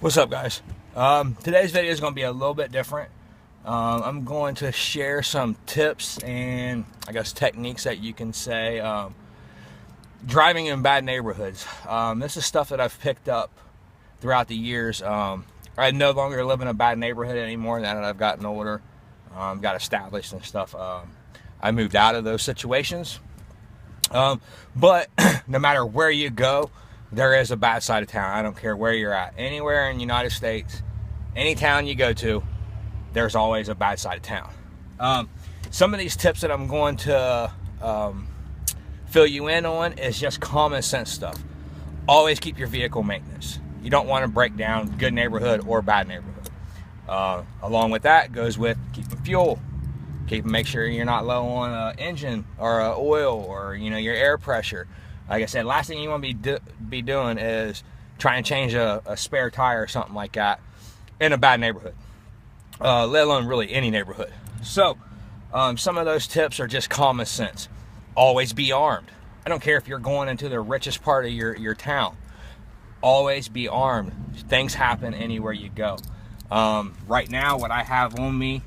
What's up, guys? Today's video is going to be a little bit different. I'm going to share some tips and I guess techniques that you can say driving in bad neighborhoods. This is stuff that I've picked up throughout the years. I no longer live in a bad neighborhood anymore now that I've gotten older, got established and stuff. I moved out of those situations. But no matter where you go, there is a bad side of town. I don't care where you're at. Anywhere in the United States, any town you go to, there's always a bad side of town. Some of these tips that I'm going to fill you in on is just common sense stuff. Always keep your vehicle maintenance. You don't want to break down good neighborhood or bad neighborhood. Along with that goes with keeping fuel. Make sure you're not low on engine or oil or your air pressure. Like I said, last thing you want to be doing is try and change a spare tire or something like that in a bad neighborhood, let alone really any neighborhood. So some of those tips are just common sense. Always be armed. I don't care if you're going into the richest part of your town. Always be armed. Things happen anywhere you go. Right now, what I have on me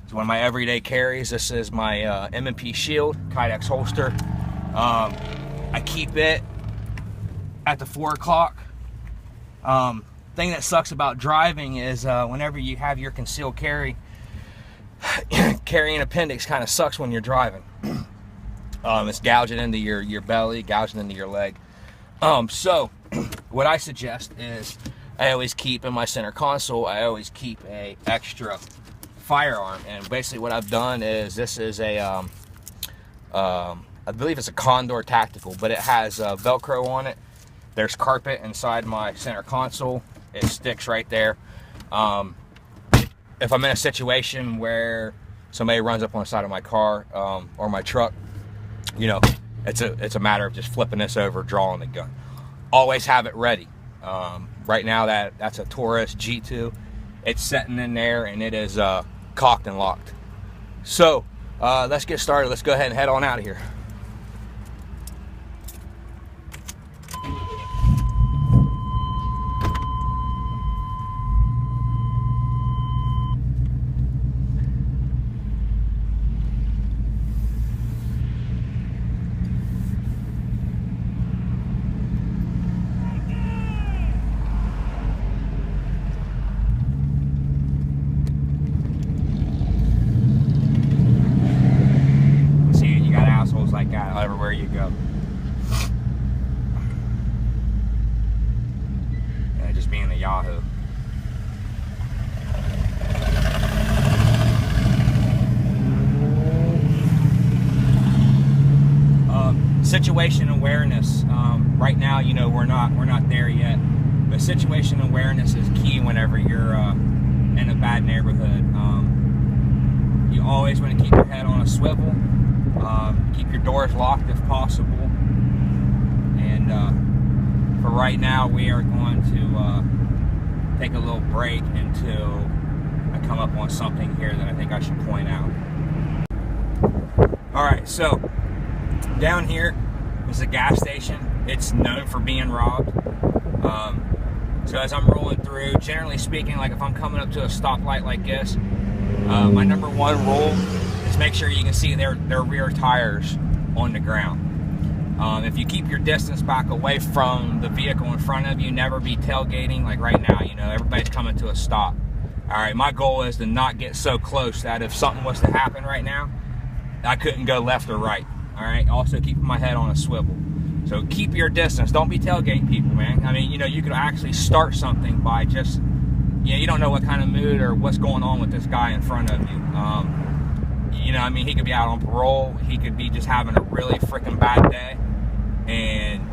is one of my everyday carries. This is my M&P Shield Kydex holster. I keep it at the 4 o'clock. Thing that sucks about driving is whenever you have your concealed carry, carrying appendix kind of sucks when you're driving. It's gouging into your belly, gouging into your leg. So what I suggest is I always keep in my center console, I always keep a extra firearm. And basically what I've done is, this is a I believe it's a Condor Tactical, but it has Velcro on it. There's carpet inside my center console. It sticks right there. If I'm in a situation where somebody runs up on the side of my car or my truck, it's a matter of just flipping this over, drawing the gun. Always have it ready. Right now that's a Taurus G2. It's sitting in there and it is cocked and locked. So let's get started. Let's go ahead and head on out of here. Like that everywhere you go. Yeah, just being a Yahoo. Situation awareness. Right now, we're not there yet, but situation awareness is key whenever you're in a bad neighborhood. You always want to keep your head on a swivel. Keep your doors locked if possible. And for right now, we are going to take a little break until I come up on something here that I think I should point out. Alright, so down here is a gas station. It's known for being robbed. So as I'm rolling through, generally speaking, like if I'm coming up to a stoplight like this, my number one rule is make sure you can see their rear tires on the ground. If you keep your distance back away from the vehicle in front of you, never be tailgating. Like right now, everybody's coming to a stop. All right, my goal is to not get so close that if something was to happen right now, I couldn't go left or right. All right, also keeping my head on a swivel. So keep your distance. Don't be tailgating people, man. I mean, you could actually start something by just, you don't know what kind of mood or what's going on with this guy in front of you. He could be out on parole. He could be just having a really freaking bad day. And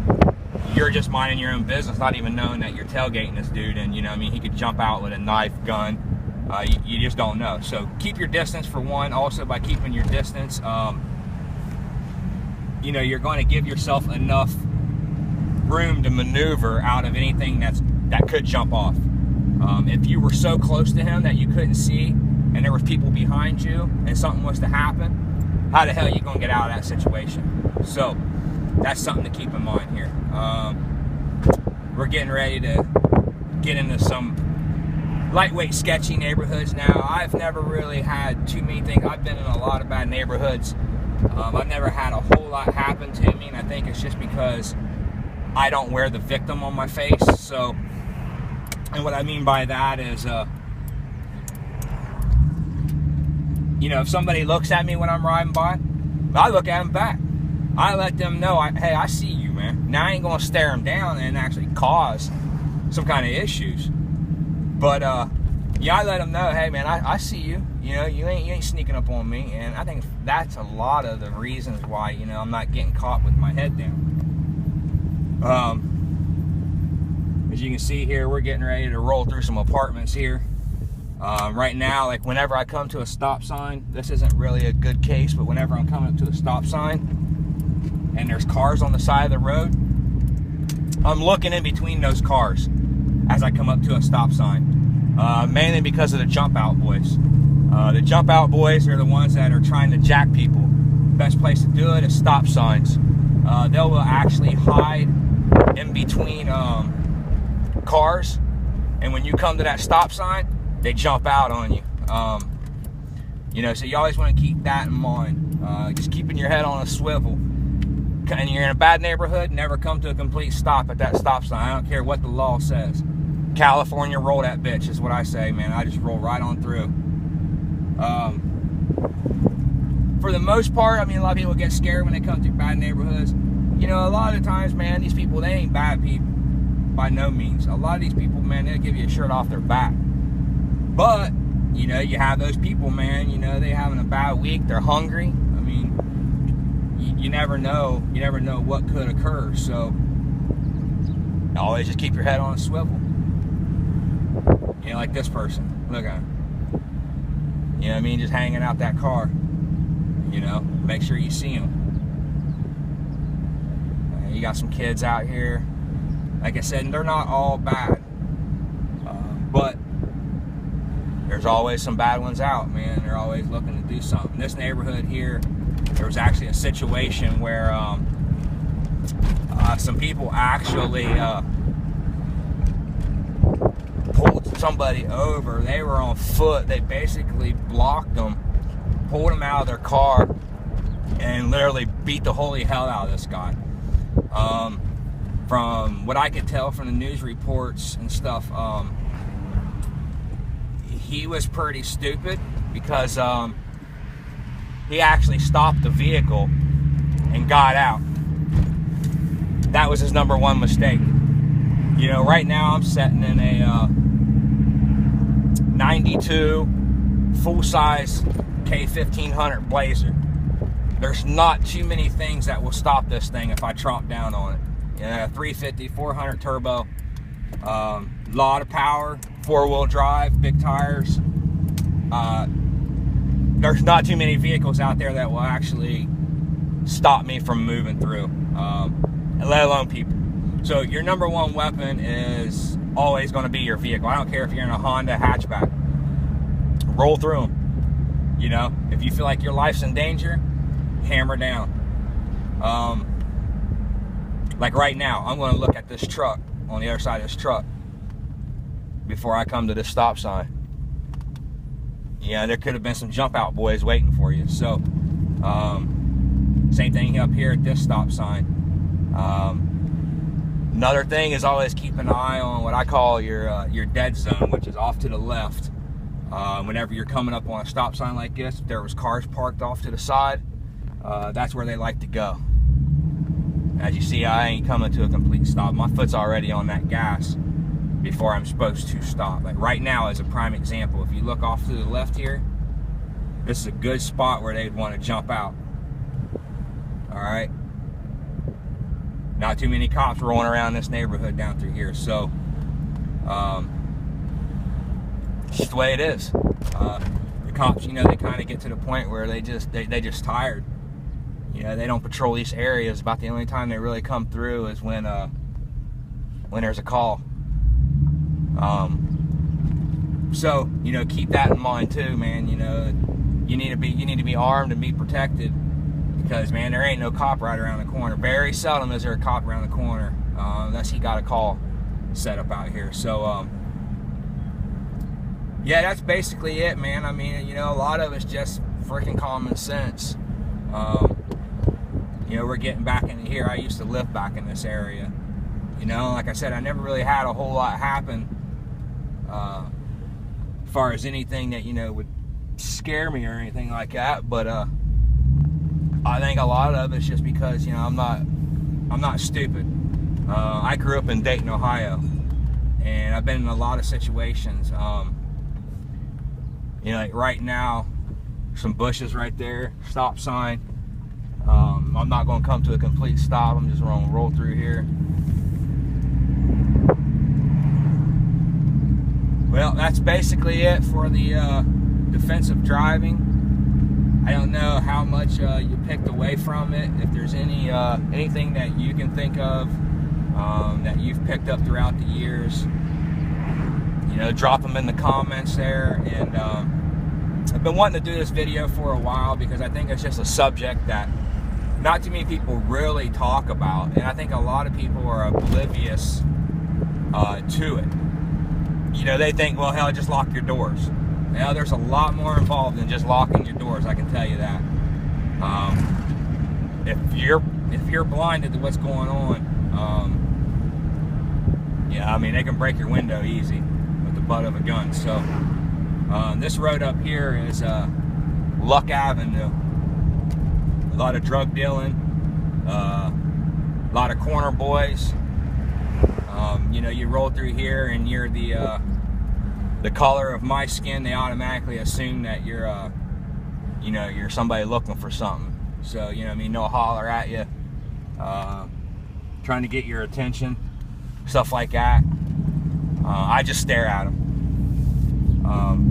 you're just minding your own business, not even knowing that you're tailgating this dude. And, he could jump out with a knife, gun. You just don't know. So keep your distance for one. Also, by keeping your distance, you're going to give yourself enough room to maneuver out of anything that could jump off. If you were so close to him that you couldn't see, and there was people behind you and something was to happen, how the hell are you going to get out of that situation? So that's something to keep in mind here. We're getting ready to get into some lightweight sketchy neighborhoods now. I've never really had too many things. I've been in a lot of bad neighborhoods. I've never had a whole lot happen to me, and I think it's just because I don't wear the victim on my face. So, and what I mean by that is, you know, if somebody looks at me when I'm riding by, I look at them back. I let them know, hey, I see you, man. Now I ain't gonna stare them down and actually cause some kind of issues. But yeah, I let them know, hey, man, I see you. You know, you ain't sneaking up on me. And I think that's a lot of the reasons why, you know, I'm not getting caught with my head down. As you can see here, we're getting ready to roll through some apartments here. Right now, like whenever I come to a stop sign, this isn't really a good case, but whenever I'm coming up to a stop sign and there's cars on the side of the road, I'm looking in between those cars as I come up to a stop sign, mainly because of the jump out boys. The jump out boys are the ones that are trying to jack people. Best place to do it is stop signs. They will actually hide in between cars, and when you come to that stop sign, they jump out on you. You know, so you always want to keep that in mind. Just keeping your head on a swivel. And you're in a bad neighborhood, never come to a complete stop at that stop sign. I don't care what the law says. California, roll that bitch is what I say, man. I just roll right on through. For the most part, I mean, a lot of people get scared when they come through bad neighborhoods. You know, a lot of times, man, these people, they ain't bad people by no means. A lot of these people, man, they'll give you a shirt off their back. But, you know, you have those people, man, you know, they having a bad week, they're hungry. I mean, you never know. You never know what could occur. So, always just keep your head on a swivel. You know, like this person. Look at him. You know what I mean? Just hanging out that car. You know, make sure you see him. You got some kids out here. Like I said, they're not all bad. But there's always some bad ones out, man. They're always looking to do something. This neighborhood here, there was actually a situation where some people actually pulled somebody over. They were on foot. They basically blocked them, pulled them out of their car, and literally beat the holy hell out of this guy. From what I could tell from the news reports and stuff, he was pretty stupid because he actually stopped the vehicle and got out. That was his number one mistake. You know, right now I'm sitting in a 92 full-size K1500 Blazer. There's not too many things that will stop this thing if I tromp down on it. You know, 350, 400 turbo, lot of power, 4-wheel drive, big tires. There's not too many vehicles out there that will actually stop me from moving through, let alone people. So your number one weapon is always going to be your vehicle. I don't care if you're in a Honda hatchback. Roll through them. You know, if you feel like your life's in danger, hammer down. Like right now, I'm going to look at this truck on the other side of this truck before I come to this stop sign. Yeah, there could have been some jump out boys waiting for you. So, same thing up here at this stop sign. Another thing is always keep an eye on what I call your dead zone, which is off to the left. Whenever you're coming up on a stop sign like this, if there was cars parked off to the side, that's where they like to go. As you see, I ain't coming to a complete stop. My foot's already on that gas before I'm supposed to stop. Like right now is a prime example. If you look off to the left here, this is a good spot where they'd want to jump out. All right. Not too many cops rolling around this neighborhood down through here. So, it's just the way it is. The cops, you know, they kind of get to the point where they just tired. You know, they don't patrol these areas. About the only time they really come through is when there's a call. So, you know, keep that in mind too, man. You know, you need to be armed and be protected, because, man, there ain't no cop right around the corner. Very seldom is there a cop around the corner, unless he got a call. setup out here. So yeah, that's basically it, man. I mean, you know, a lot of it's just freaking common sense. You know, we're getting back into here. I used to live back in this area. You know, like I said, I never really had a whole lot happen as far as anything that, you know, would scare me or anything like that. But I think a lot of it's just because, you know, I'm not stupid. I grew up in Dayton, Ohio, and I've been in a lot of situations. You know, like right now, some bushes right there, stop sign. I'm not going to come to a complete stop. I'm just going to roll through here. Well, that's basically it for the defensive driving. I don't know how much you picked away from it. If there's anything that you can think of that you've picked up throughout the years, you know, drop them in the comments there. And I've been wanting to do this video for a while because I think it's just a subject that not too many people really talk about, and I think a lot of people are oblivious to it. You know, they think, well, hell, just lock your doors. Now, there's a lot more involved than just locking your doors, I can tell you that. If you're blinded to what's going on, yeah, I mean, they can break your window easy with the butt of a gun. So this road up here is Luck Avenue. A lot of drug dealing, a lot of corner boys. You know, you roll through here and you're the color of my skin, they automatically assume that you're you know, you're somebody looking for something. So, you know what I mean, no holler at you, trying to get your attention, stuff like that. I just stare at them.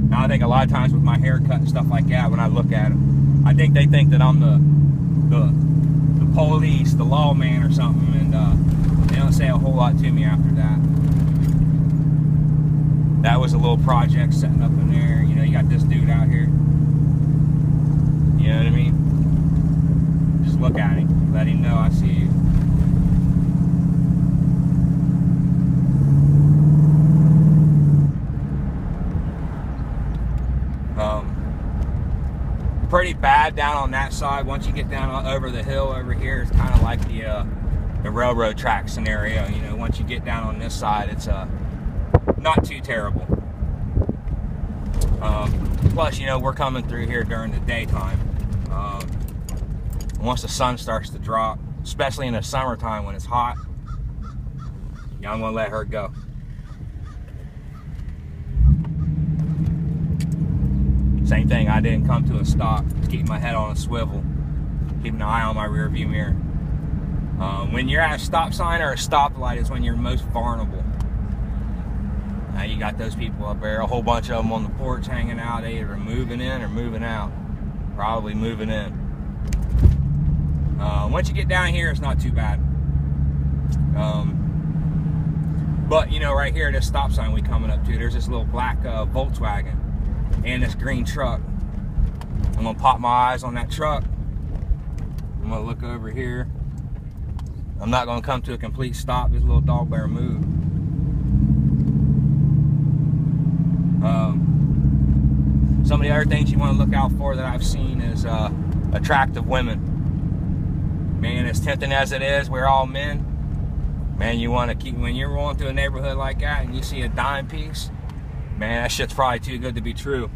Now I think a lot of times with my haircut and stuff like that, when I look at them, I think they think that I'm the police, the lawman or something, and they don't say a whole lot to me after that. That was a little project setting up in there. You know, you got this dude out here. You know what I mean? Just look at him. Let him know I see you. Pretty bad down on that side. Once you get down over the hill over here, it's kind of like the railroad track scenario. You know, once you get down on this side, it's not too terrible. Plus, you know, we're coming through here during the daytime. Once the sun starts to drop, especially in the summertime when it's hot, yeah, I'm gonna let her go. Same thing, I didn't come to a stop, keeping my head on a swivel, keeping an eye on my rear view mirror. When you're at a stop sign or a stoplight is when you're most vulnerable. Now you got those people up there, a whole bunch of them on the porch hanging out, they either moving in or moving out. Probably moving in. Once you get down here, it's not too bad. But, you know, right here, this stop sign we coming up to, there's this little black Volkswagen and this green truck. I'm gonna pop my eyes on that truck. I'm gonna look over here. I'm not gonna come to a complete stop. This little dog better move. Some of the other things you want to look out for that I've seen is attractive women. Man, as tempting as it is, we're all men. Man, you want to keep, when you're rolling through a neighborhood like that and you see a dime piece, man, that shit's probably too good to be true.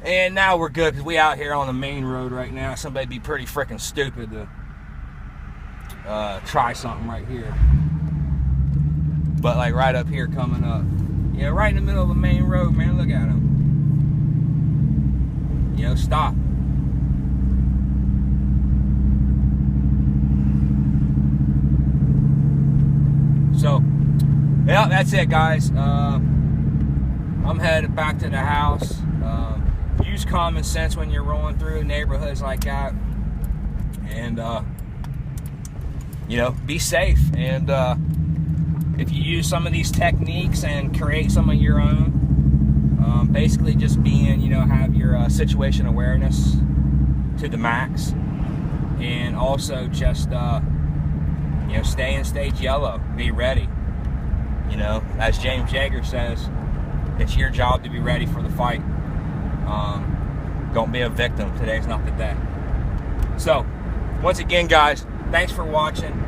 And now we're good because we out here on the main road right now. Somebody'd be pretty freaking stupid to try something right here. But like right up here coming up, you know, right in the middle of the main road, man, look at them. You know, stop. So, yeah, that's it, guys. I'm headed back to the house. Use common sense when you're rolling through neighborhoods like that, and you know, be safe. And if you use some of these techniques and create some of your own, basically just being, you know, have your situation awareness to the max, and also just you know, stay in stage yellow, be ready. You know, as James Yeager says, it's your job to be ready for the fight. Don't be a victim. Today's not the day. So, once again, guys, thanks for watching.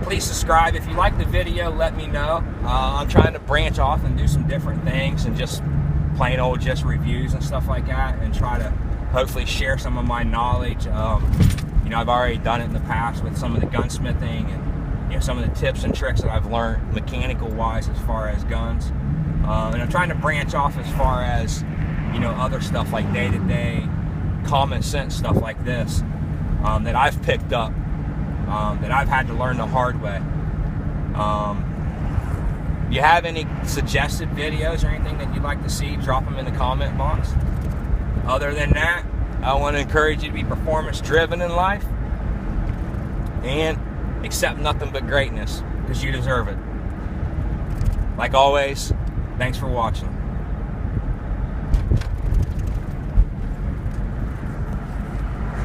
Please subscribe. If you like the video, let me know. I'm trying to branch off and do some different things and just plain old just reviews and stuff like that, and try to hopefully share some of my knowledge. You know, I've already done it in the past with some of the gunsmithing and, you know, some of the tips and tricks that I've learned mechanical wise as far as guns. And I'm trying to branch off as far as, you know, other stuff like day-to-day common sense stuff like this that I've picked up, that I've had to learn the hard way. If you have any suggested videos or anything that you'd like to see, drop them in the comment box. Other than that, I want to encourage you to be performance driven in life and accept nothing but greatness, because you deserve it. Like always, thanks for watching.